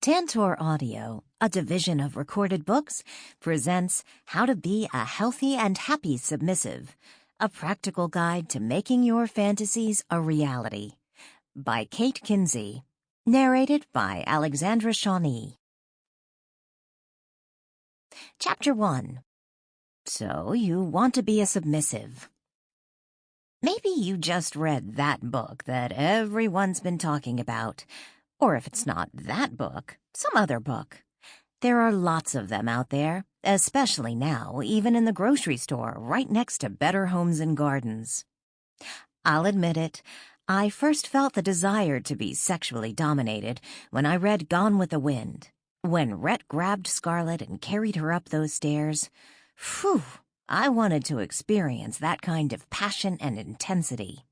Tantor Audio, a division of Recorded Books, presents How to Be a Healthy and Happy Submissive, a practical guide to making your fantasies a reality, by Kate Kinsey, narrated by Alexandra Shawnee. Chapter 1. So you want to be a submissive. Maybe you just read that book that everyone's been talking about. Or if it's not that book, some other book. There are lots of them out there, especially now, even in the grocery store, right next to Better Homes and Gardens. I'll admit it, I first felt the desire to be sexually dominated when I read Gone with the Wind. When Rhett grabbed Scarlett and carried her up those stairs, phew, I wanted to experience that kind of passion and intensity.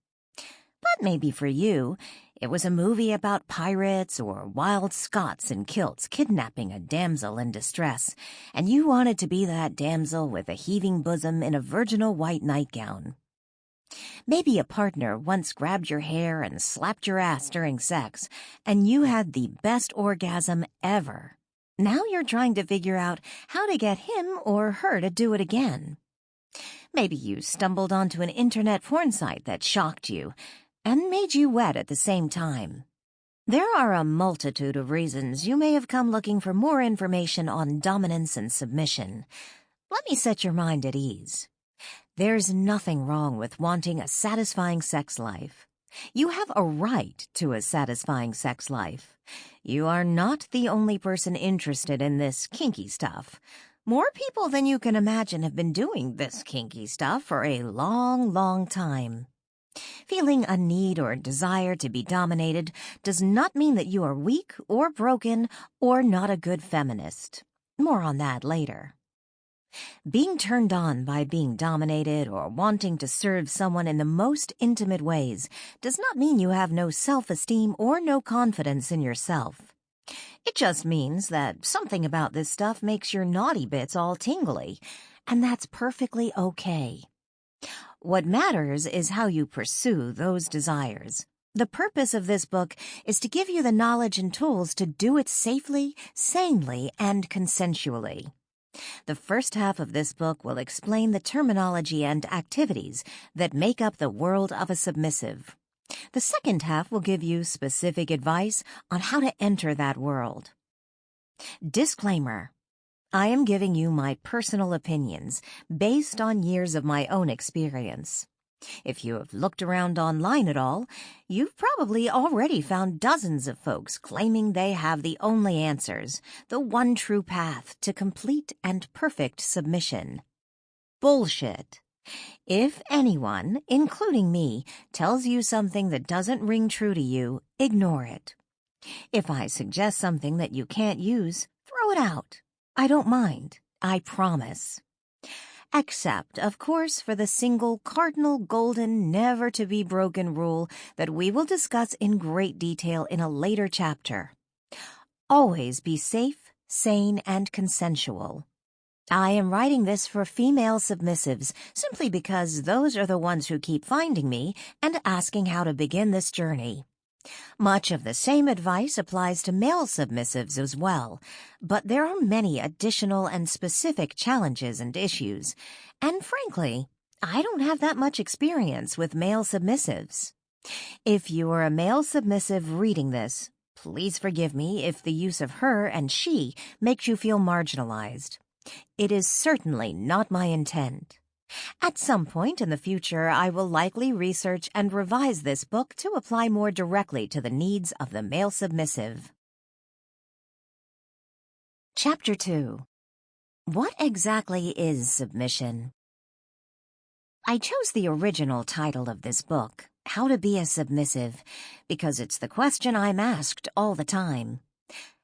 But maybe for you, it was a movie about pirates or wild Scots in kilts kidnapping a damsel in distress, and you wanted to be that damsel with a heaving bosom in a virginal white nightgown. Maybe a partner once grabbed your hair and slapped your ass during sex, and you had the best orgasm ever. Now you're trying to figure out how to get him or her to do it again. Maybe you stumbled onto an internet porn site that shocked you and made you wet at the same time. There are a multitude of reasons you may have come looking for more information on dominance and submission. Let me set your mind at ease. There's nothing wrong with wanting a satisfying sex life. You have a right to a satisfying sex life. You are not the only person interested in this kinky stuff. More people than you can imagine have been doing this kinky stuff for a long, long time. Feeling a need or desire to be dominated does not mean that you are weak or broken or not a good feminist. More on that later. Being turned on by being dominated or wanting to serve someone in the most intimate ways does not mean you have no self-esteem or no confidence in yourself. It just means that something about this stuff makes your naughty bits all tingly, and that's perfectly okay. What matters is how you pursue those desires. The purpose of this book is to give you the knowledge and tools to do it safely, sanely, and consensually. The first half of this book will explain the terminology and activities that make up the world of a submissive. The second half will give you specific advice on how to enter that world. Disclaimer. I am giving you my personal opinions based on years of my own experience. If you have looked around online at all, you've probably already found dozens of folks claiming they have the only answers, the one true path to complete and perfect submission. Bullshit. If anyone, including me, tells you something that doesn't ring true to you, ignore it. If I suggest something that you can't use, throw it out. I don't mind, I promise. Except, of course, for the single cardinal golden never-to-be-broken rule that we will discuss in great detail in a later chapter. Always be safe, sane, and consensual. I am writing this for female submissives simply because those are the ones who keep finding me and asking how to begin this journey. Much of the same advice applies to male submissives as well, but there are many additional and specific challenges and issues, and frankly, I don't have that much experience with male submissives. If you are a male submissive reading this, please forgive me if the use of her and she makes you feel marginalized. It is certainly not my intent. At some point in the future, I will likely research and revise this book to apply more directly to the needs of the male submissive. Chapter 2. What exactly is submission? I chose the original title of this book, How to Be a Submissive, because it's the question I'm asked all the time.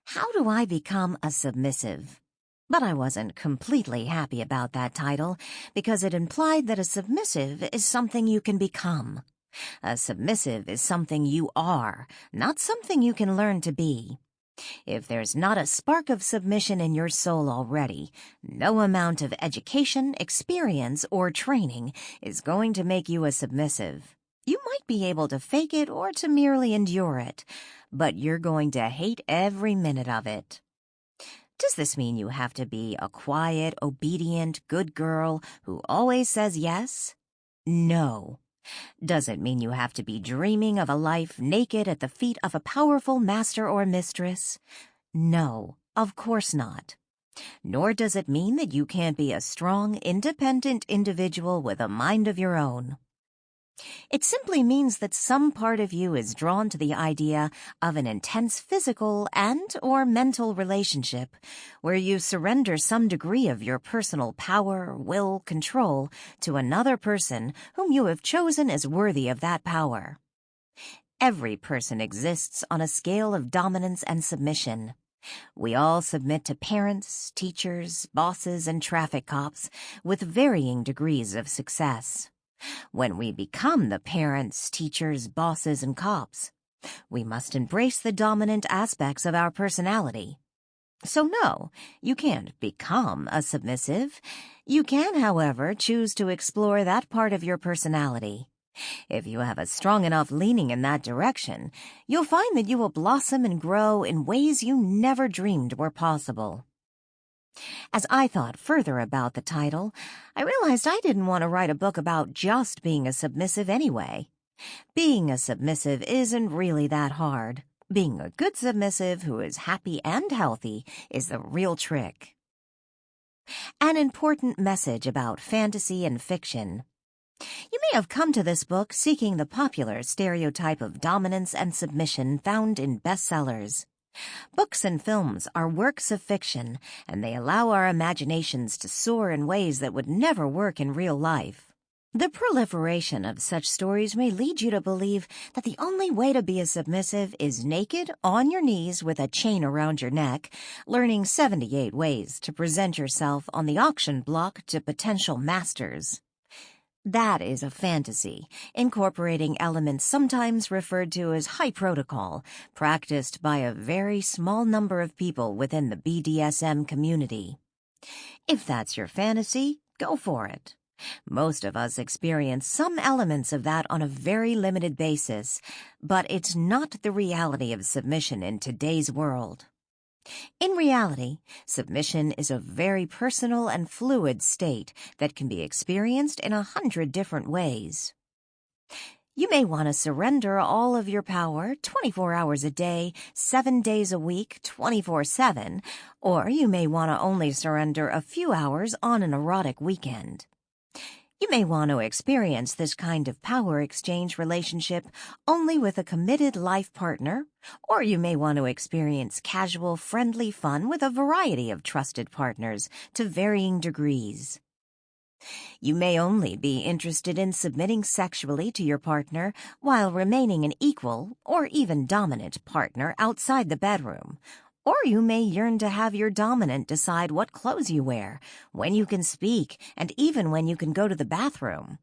How do I become a submissive? But I wasn't completely happy about that title because it implied that a submissive is something you can become. A submissive is something you are, not something you can learn to be. If there's not a spark of submission in your soul already, no amount of education, experience, or training is going to make you a submissive. You might be able to fake it or to merely endure it, but you're going to hate every minute of it. Does this mean you have to be a quiet, obedient, good girl who always says yes? No. Does it mean you have to be dreaming of a life naked at the feet of a powerful master or mistress? No, of course not. Nor does it mean that you can't be a strong, independent individual with a mind of your own. It simply means that some part of you is drawn to the idea of an intense physical and/or mental relationship where you surrender some degree of your personal power, will, control to another person whom you have chosen as worthy of that power. Every person exists on a scale of dominance and submission. We all submit to parents, teachers, bosses, and traffic cops with varying degrees of success. When we become the parents, teachers, bosses, and cops, we must embrace the dominant aspects of our personality. So no, you can't become a submissive. You can, however, choose to explore that part of your personality. If you have a strong enough leaning in that direction, you'll find that you will blossom and grow in ways you never dreamed were possible. As I thought further about the title, I realized I didn't want to write a book about just being a submissive anyway. Being a submissive isn't really that hard. Being a good submissive who is happy and healthy is the real trick. An important message about fantasy and fiction. You may have come to this book seeking the popular stereotype of dominance and submission found in bestsellers. Books and films are works of fiction, and they allow our imaginations to soar in ways that would never work in real life. The proliferation of such stories may lead you to believe that the only way to be a submissive is naked, on your knees with a chain around your neck, learning 78 ways to present yourself on the auction block to potential masters. That is a fantasy, incorporating elements sometimes referred to as high protocol, practiced by a very small number of people within the BDSM community. If that's your fantasy, go for it. Most of us experience some elements of that on a very limited basis, but it's not the reality of submission in today's world. In reality, submission is a very personal and fluid state that can be experienced in 100 different ways. You may want to surrender all of your power 24 hours a day, 7 days a week, 24/7, or you may want to only surrender a few hours on an erotic weekend. You may want to experience this kind of power exchange relationship only with a committed life partner, or you may want to experience casual, friendly fun with a variety of trusted partners to varying degrees. You may only be interested in submitting sexually to your partner while remaining an equal or even dominant partner outside the bedroom. Or you may yearn to have your dominant decide what clothes you wear, when you can speak, and even when you can go to the bathroom.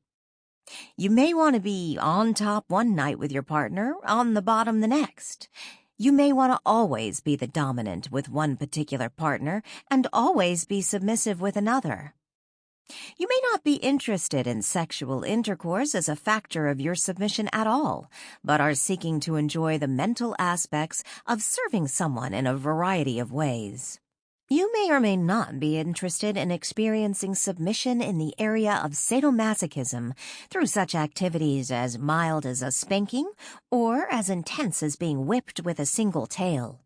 You may want to be on top one night with your partner, on the bottom the next. You may want to always be the dominant with one particular partner and always be submissive with another. You may not be interested in sexual intercourse as a factor of your submission at all, but are seeking to enjoy the mental aspects of serving someone in a variety of ways. You may or may not be interested in experiencing submission in the area of sadomasochism through such activities as mild as a spanking or as intense as being whipped with a single tail.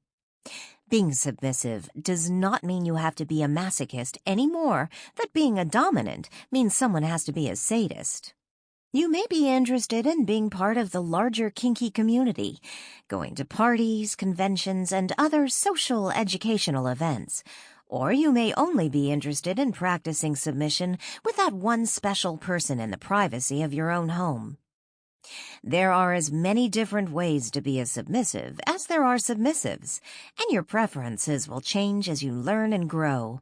Being submissive does not mean you have to be a masochist any more than being a dominant means someone has to be a sadist. You may be interested in being part of the larger kinky community, going to parties, conventions, and other social educational events. Or you may only be interested in practicing submission with that one special person in the privacy of your own home. There are as many different ways to be a submissive as there are submissives, and your preferences will change as you learn and grow.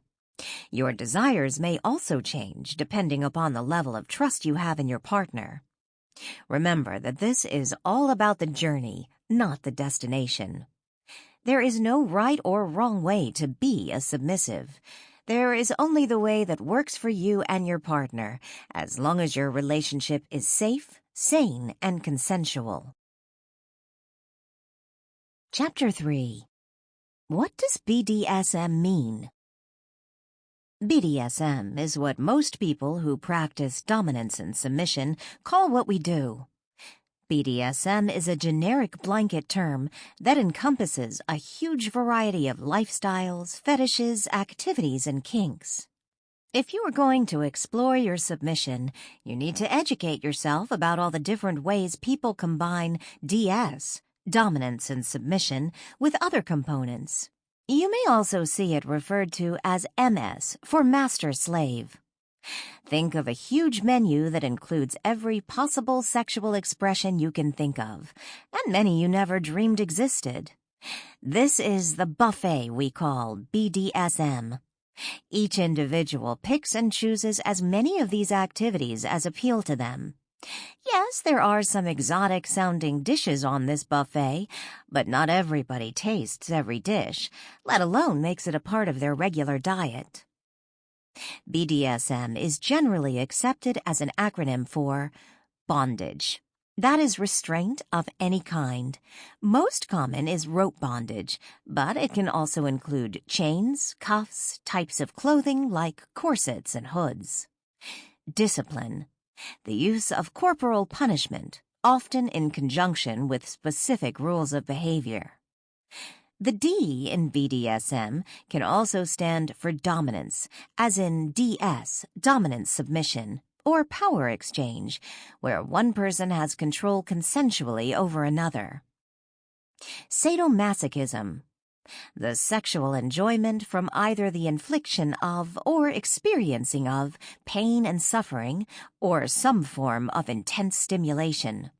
Your desires may also change depending upon the level of trust you have in your partner. Remember that this is all about the journey, not the destination. There is no right or wrong way to be a submissive. There is only the way that works for you and your partner, as long as your relationship is safe, sane, and consensual. Chapter 3. What does BDSM mean? BDSM is what most people who practice dominance and submission call what we do. BDSM is a generic blanket term that encompasses a huge variety of lifestyles, fetishes, activities, and kinks. If you are going to explore your submission, you need to educate yourself about all the different ways people combine DS, dominance and submission, with other components. You may also see it referred to as MS for master-slave. Think of a huge menu that includes every possible sexual expression you can think of, and many you never dreamed existed. This is the buffet we call BDSM. Each individual picks and chooses as many of these activities as appeal to them. Yes, there are some exotic-sounding dishes on this buffet, but not everybody tastes every dish, let alone makes it a part of their regular diet. BDSM is generally accepted as an acronym for bondage. That is restraint of any kind. Most common is rope bondage, but it can also include chains, cuffs, types of clothing like corsets and hoods. Discipline. The use of corporal punishment, often in conjunction with specific rules of behavior. The D in BDSM can also stand for dominance, as in DS, dominance submission, or power exchange, where one person has control consensually over another. Sadomasochism. The sexual enjoyment from either the infliction of or experiencing of pain and suffering, or some form of intense stimulation.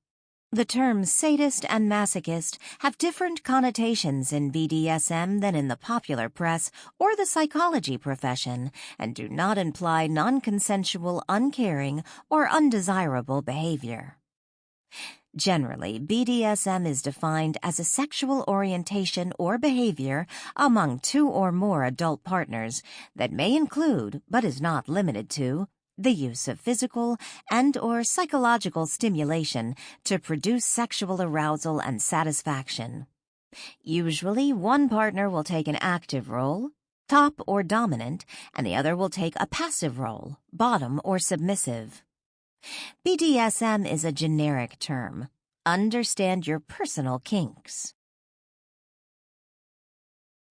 The terms sadist and masochist have different connotations in BDSM than in the popular press or the psychology profession, and do not imply non-consensual, uncaring, or undesirable behavior. Generally, BDSM is defined as a sexual orientation or behavior among two or more adult partners that may include, but is not limited to, the use of physical and/or psychological stimulation to produce sexual arousal and satisfaction. Usually, one partner will take an active role, top or dominant, and the other will take a passive role, bottom or submissive. BDSM is a generic term. Understand your personal kinks.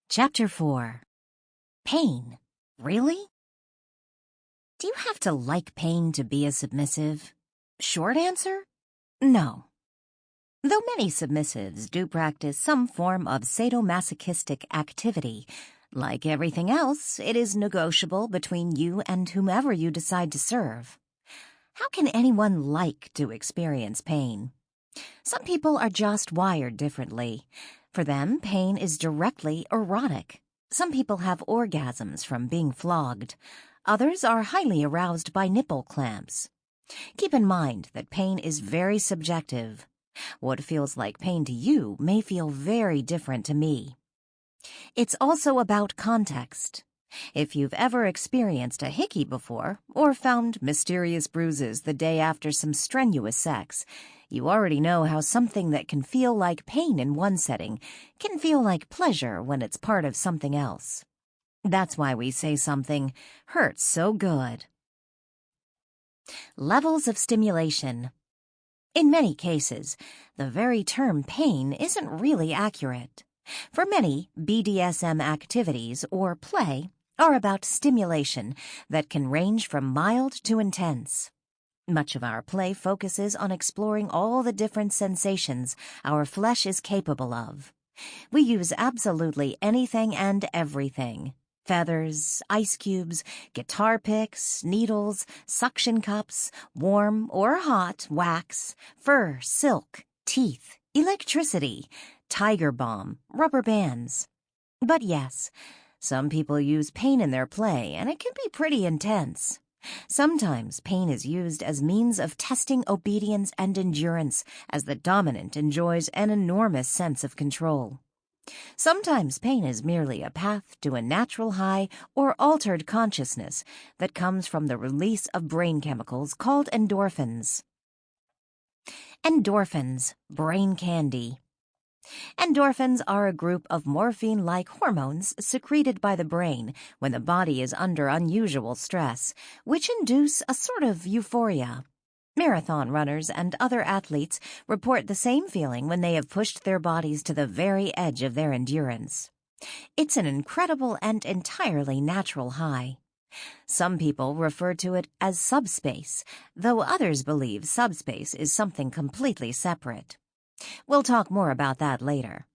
Chapter 4. Pain. Really? Do you have to like pain to be a submissive? Short answer? No. Though many submissives do practice some form of sadomasochistic activity, like everything else, it is negotiable between you and whomever you decide to serve. How can anyone like to experience pain? Some people are just wired differently. For them, pain is directly erotic. Some people have orgasms from being flogged. Others are highly aroused by nipple clamps. Keep in mind that pain is very subjective. What feels like pain to you may feel very different to me. It's also about context. If you've ever experienced a hickey before, or found mysterious bruises the day after some strenuous sex, you already know how something that can feel like pain in one setting can feel like pleasure when it's part of something else. That's why we say something hurts so good. Levels of stimulation. In many cases, the very term pain isn't really accurate. For many, BDSM activities or play are about stimulation that can range from mild to intense. Much of our play focuses on exploring all the different sensations our flesh is capable of. We use absolutely anything and everything. Feathers, ice cubes, guitar picks, needles, suction cups, warm or hot wax, fur, silk, teeth, electricity, tiger balm, rubber bands. But yes, some people use pain in their play, and it can be pretty intense. Sometimes pain is used as means of testing obedience and endurance as the dominant enjoys an enormous sense of control. Sometimes pain is merely a path to a natural high or altered consciousness that comes from the release of brain chemicals called endorphins. Endorphins, brain candy. Endorphins are a group of morphine-like hormones secreted by the brain when the body is under unusual stress, which induce a sort of euphoria. Marathon runners and other athletes report the same feeling when they have pushed their bodies to the very edge of their endurance. It's an incredible and entirely natural high. Some people refer to it as subspace, though others believe subspace is something completely separate. We'll talk more about that later.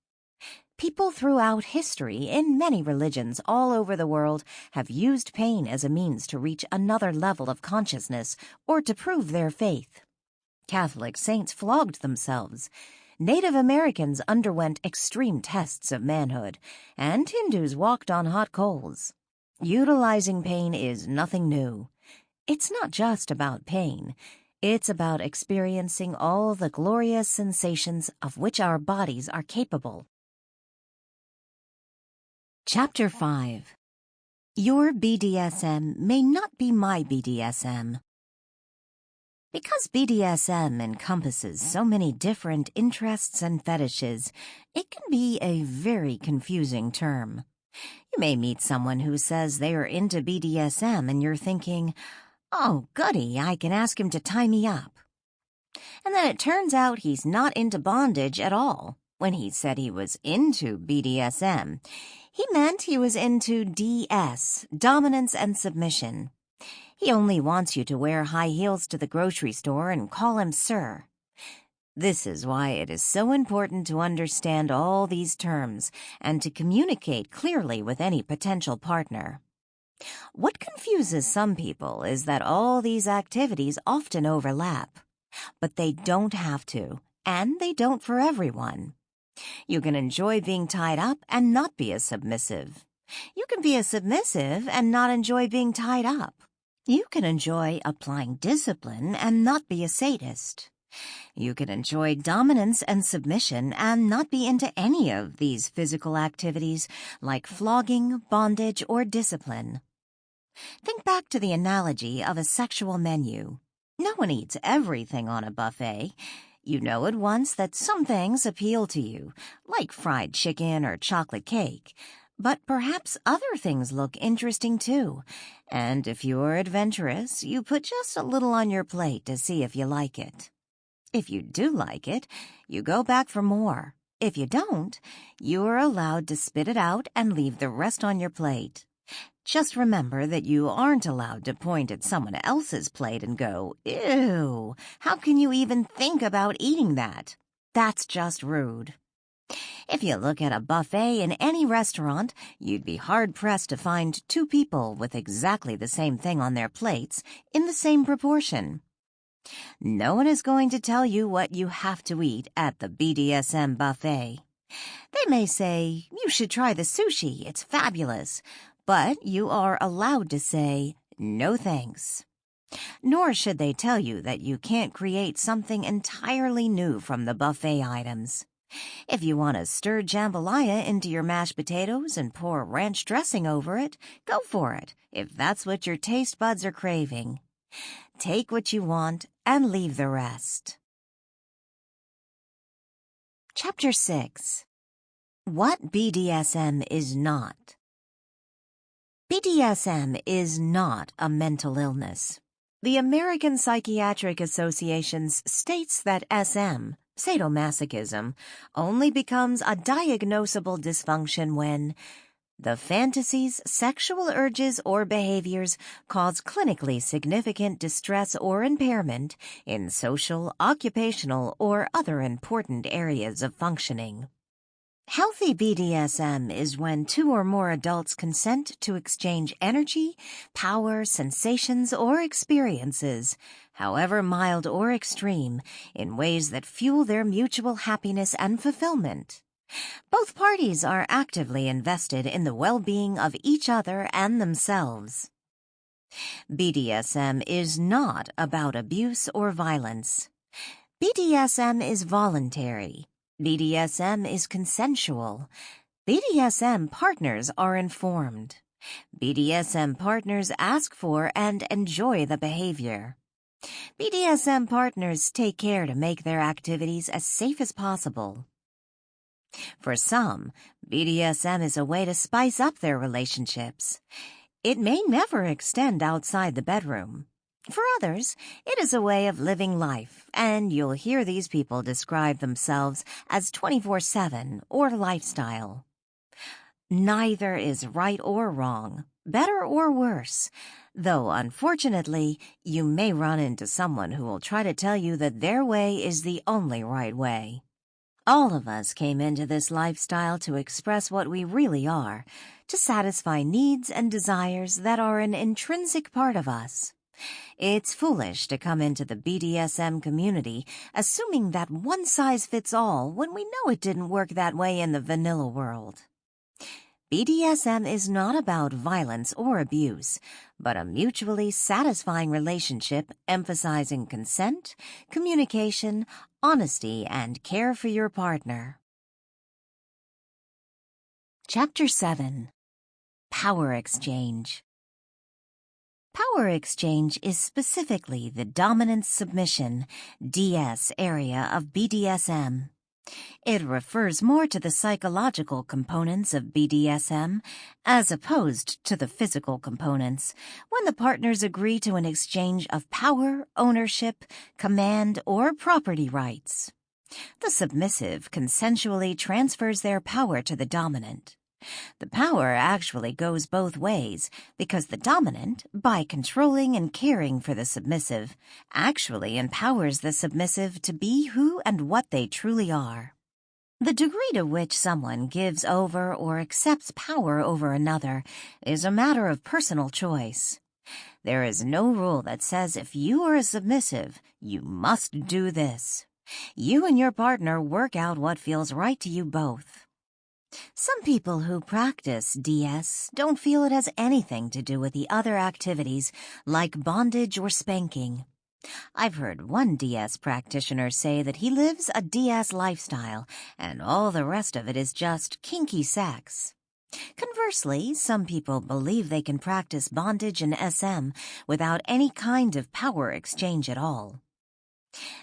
People throughout history in many religions all over the world have used pain as a means to reach another level of consciousness or to prove their faith. Catholic saints flogged themselves. Native Americans underwent extreme tests of manhood, and Hindus walked on hot coals. Utilizing pain is nothing new. It's not just about pain. It's about experiencing all the glorious sensations of which our bodies are capable. Chapter 5. Your BDSM may not be my BDSM. Because BDSM encompasses so many different interests and fetishes, it can be a very confusing term. You may meet someone who says they are into BDSM and you're thinking, "Oh, goody, I can ask him to tie me up." And then it turns out he's not into bondage at all. When he said he was into BDSM, he meant he was into DS, dominance and submission. He only wants you to wear high heels to the grocery store and call him sir. This is why it is so important to understand all these terms and to communicate clearly with any potential partner. What confuses some people is that all these activities often overlap, but they don't have to, and they don't for everyone. You can enjoy being tied up and not be a submissive. You can be a submissive and not enjoy being tied up. You can enjoy applying discipline and not be a sadist. You can enjoy dominance and submission and not be into any of these physical activities like flogging, bondage, or discipline. Think back to the analogy of a sexual menu. No one eats everything on a buffet. You know at once that some things appeal to you, like fried chicken or chocolate cake. But perhaps other things look interesting too. And if you're adventurous, you put just a little on your plate to see if you like it. If you do like it, you go back for more. If you don't, you are allowed to spit it out and leave the rest on your plate. Just remember that you aren't allowed to point at someone else's plate and go, "Ew, how can you even think about eating that?" That's just rude. If you look at a buffet in any restaurant, you'd be hard-pressed to find two people with exactly the same thing on their plates in the same proportion. No one is going to tell you what you have to eat at the BDSM buffet. They may say, "You should try the sushi, it's fabulous," but you are allowed to say, "No thanks." Nor should they tell you that you can't create something entirely new from the buffet items. If you want to stir jambalaya into your mashed potatoes and pour ranch dressing over it, go for it, if that's what your taste buds are craving. Take what you want and leave the rest. Chapter 6. What BDSM is not. BDSM is not a mental illness. The American Psychiatric Association states that SM, sadomasochism, only becomes a diagnosable dysfunction when the fantasies, sexual urges, or behaviors cause clinically significant distress or impairment in social, occupational, or other important areas of functioning. Healthy BDSM is when two or more adults consent to exchange energy, power, sensations, or experiences, however mild or extreme, in ways that fuel their mutual happiness and fulfillment. Both parties are actively invested in the well-being of each other and themselves. BDSM is not about abuse or violence. BDSM is voluntary. BDSM is consensual. BDSM partners are informed. BDSM partners ask for and enjoy the behavior. BDSM partners take care to make their activities as safe as possible. For some, BDSM is a way to spice up their relationships. It may never extend outside the bedroom. For others, it is a way of living life, and you'll hear these people describe themselves as 24/7 or lifestyle. Neither is right or wrong, better or worse, though unfortunately, you may run into someone who will try to tell you that their way is the only right way. All of us came into this lifestyle to express what we really are, to satisfy needs and desires that are an intrinsic part of us. It's foolish to come into the BDSM community assuming that one size fits all when we know it didn't work that way in the vanilla world. BDSM is not about violence or abuse, but a mutually satisfying relationship emphasizing consent, communication, honesty, and care for your partner. Chapter 7. Power Exchange. Power exchange is specifically the dominance-submission, DS area of BDSM. It refers more to the psychological components of BDSM as opposed to the physical components when the partners agree to an exchange of power, ownership, command, or property rights. The submissive consensually transfers their power to the dominant. The power actually goes both ways because the dominant, by controlling and caring for the submissive, actually empowers the submissive to be who and what they truly are. The degree to which someone gives over or accepts power over another is a matter of personal choice. There is no rule that says if you are a submissive, you must do this. You and your partner work out what feels right to you both. Some people who practice DS don't feel it has anything to do with the other activities like bondage or spanking. I've heard one DS practitioner say that he lives a DS lifestyle and all the rest of it is just kinky sex. Conversely, some people believe they can practice bondage and SM without any kind of power exchange at all.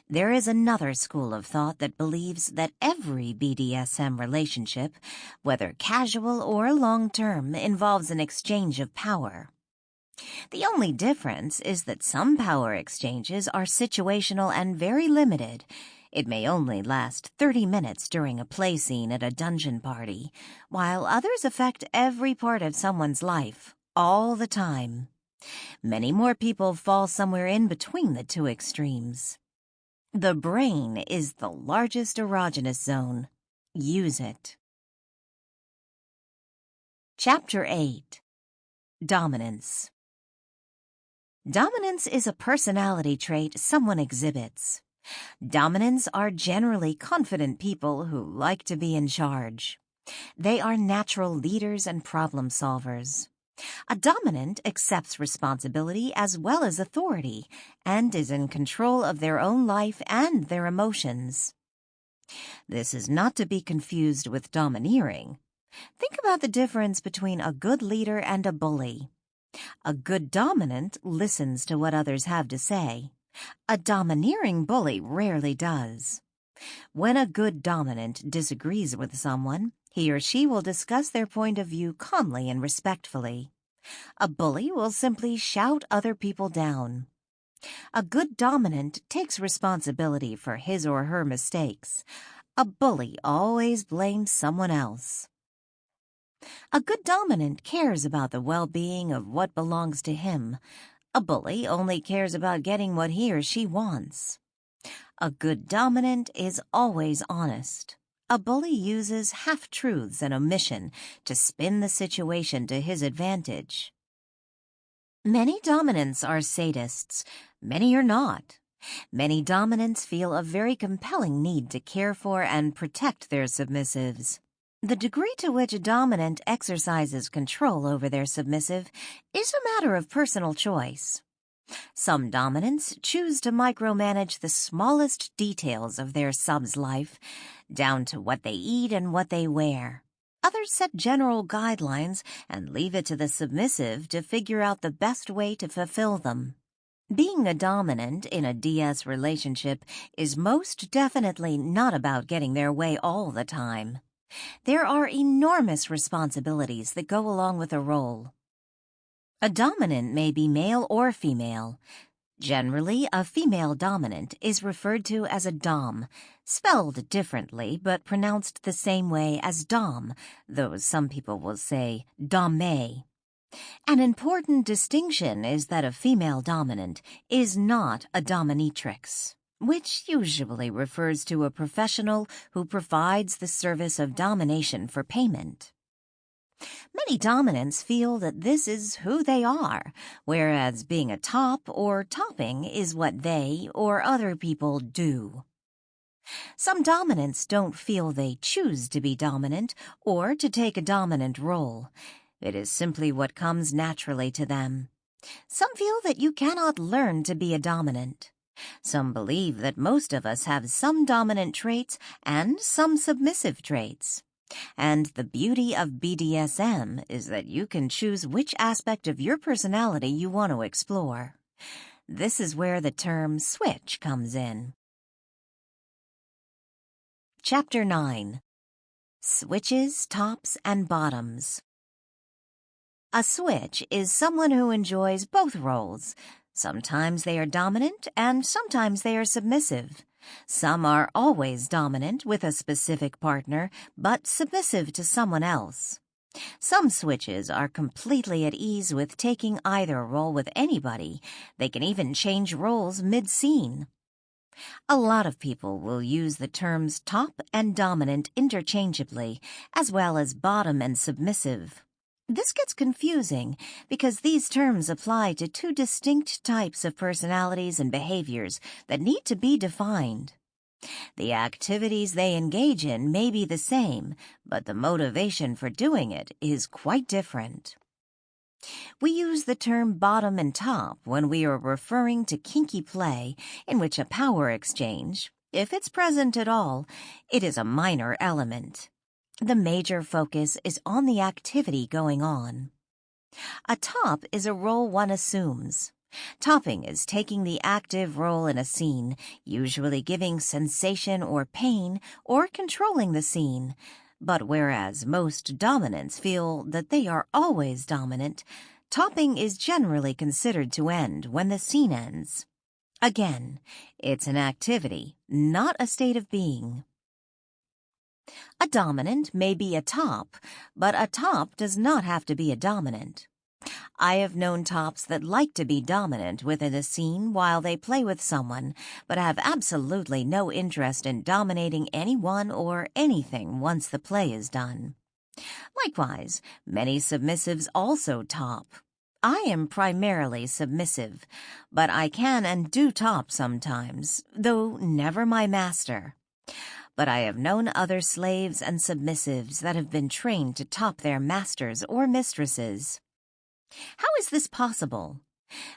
There is another school of thought that believes that every BDSM relationship, whether casual or long-term, involves an exchange of power. The only difference is that some power exchanges are situational and very limited. It may only last 30 minutes during a play scene at a dungeon party, while others affect every part of someone's life, all the time. Many more people fall somewhere in between the two extremes. The brain is the largest erogenous zone. Use it. Chapter 8. Dominance. Dominance is a personality trait someone exhibits. Dominants are generally confident people who like to be in charge. They are natural leaders and problem solvers. A dominant accepts responsibility as well as authority and is in control of their own life and their emotions. This is not to be confused with domineering. Think about the difference between a good leader and a bully. A good dominant listens to what others have to say. A domineering bully rarely does. When a good dominant disagrees with someone, he or she will discuss their point of view calmly and respectfully. A bully will simply shout other people down. A good dominant takes responsibility for his or her mistakes. A bully always blames someone else. A good dominant cares about the well-being of what belongs to him. A bully only cares about getting what he or she wants. A good dominant is always honest. A bully uses half-truths and omission to spin the situation to his advantage. Many dominants are sadists. Many are not. Many dominants feel a very compelling need to care for and protect their submissives. The degree to which a dominant exercises control over their submissive is a matter of personal choice. Some dominants choose to micromanage the smallest details of their sub's life, down to what they eat and what they wear. Others set general guidelines and leave it to the submissive to figure out the best way to fulfill them. Being a dominant in a DS relationship is most definitely not about getting their way all the time. There are enormous responsibilities that go along with a role. A dominant may be male or female. Generally, a female dominant is referred to as a dom, spelled differently but pronounced the same way as dom, though some people will say dame. An important distinction is that a female dominant is not a dominatrix, which usually refers to a professional who provides the service of domination for payment. Many dominants feel that this is who they are, whereas being a top or topping is what they or other people do. Some dominants don't feel they choose to be dominant or to take a dominant role. It is simply what comes naturally to them. Some feel that you cannot learn to be a dominant. Some believe that most of us have some dominant traits and some submissive traits. And the beauty of BDSM is that you can choose which aspect of your personality you want to explore. This is where the term switch comes in. Chapter 9. Switches, Tops, and Bottoms. A switch is someone who enjoys both roles. Sometimes they are dominant and sometimes they are submissive. Some are always dominant with a specific partner, but submissive to someone else. Some switches are completely at ease with taking either role with anybody. They can even change roles mid-scene. A lot of people will use the terms top and dominant interchangeably, as well as bottom and submissive. This gets confusing because these terms apply to two distinct types of personalities and behaviors that need to be defined. The activities they engage in may be the same, but the motivation for doing it is quite different. We use the term bottom and top when we are referring to kinky play in which a power exchange, if it's present at all, it is a minor element. The major focus is on the activity going on. A top is a role one assumes. Topping is taking the active role in a scene, usually giving sensation or pain or controlling the scene. But whereas most dominants feel that they are always dominant, topping is generally considered to end when the scene ends. Again, it's an activity, not a state of being. A dominant may be a top, but a top does not have to be a dominant. I have known tops that like to be dominant within a scene while they play with someone, but have absolutely no interest in dominating anyone or anything once the play is done. Likewise, many submissives also top. I am primarily submissive, but I can and do top sometimes, though never my master. But I have known other slaves and submissives that have been trained to top their masters or mistresses. How is this possible?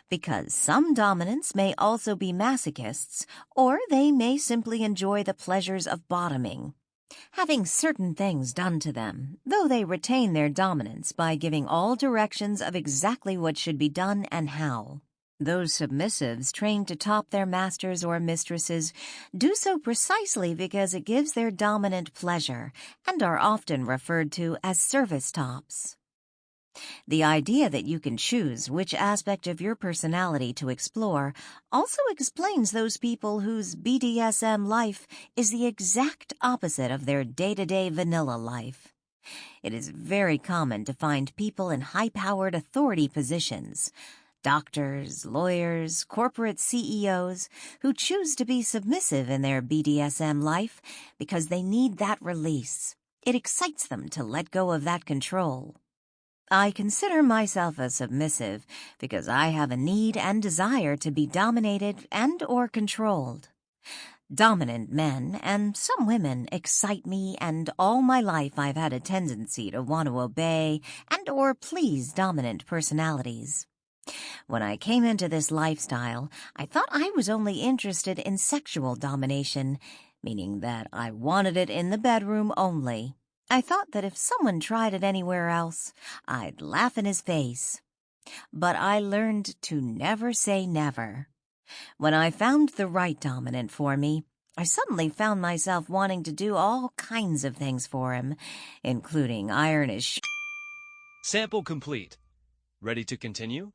Because some dominants may also be masochists, or they may simply enjoy the pleasures of bottoming, having certain things done to them, though they retain their dominance by giving all directions of exactly what should be done and how. Those submissives trained to top their masters or mistresses do so precisely because it gives their dominant pleasure and are often referred to as service tops. The idea that you can choose which aspect of your personality to explore also explains those people whose BDSM life is the exact opposite of their day-to-day vanilla life. It is very common to find people in high-powered authority positions, doctors, lawyers, corporate CEOs, who choose to be submissive in their BDSM life because they need that release. It excites them to let go of that control. I consider myself a submissive because I have a need and desire to be dominated and or controlled. Dominant men and some women excite me, and all my life I've had a tendency to want to obey and or please dominant personalities. When I came into this lifestyle, I thought I was only interested in sexual domination, meaning that I wanted it in the bedroom only. I thought that if someone tried it anywhere else, I'd laugh in his face. But I learned to never say never. When I found the right dominant for me, I suddenly found myself wanting to do all kinds of things for him, including iron his Sample complete. Ready to continue?